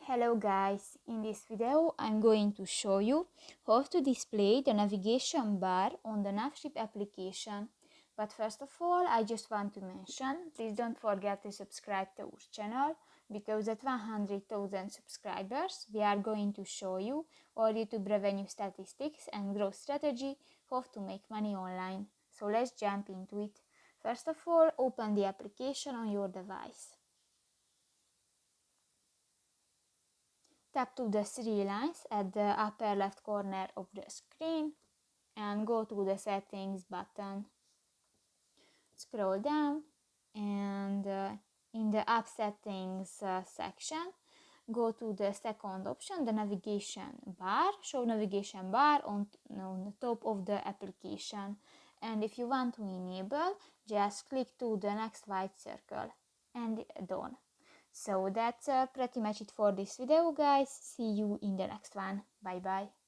Hello guys, in this video I'm going to show you how to display the navigation bar on the NavShip application. But first of all, I just want to mention, please don't forget to subscribe to our channel, because at 100,000 subscribers we are going to show you all YouTube revenue statistics and growth strategy, how to make money online. So let's jump into it. First of all, open the application on your device. Tap to the three lines at the upper left corner of the screen and go to the settings button. Scroll down and in the app settings section, go to the second option, the navigation bar. Show navigation bar on the top of the application. And if you want to enable, just click to the next white circle and done. So that's pretty much it for this video, guys. See you in the next one. Bye bye.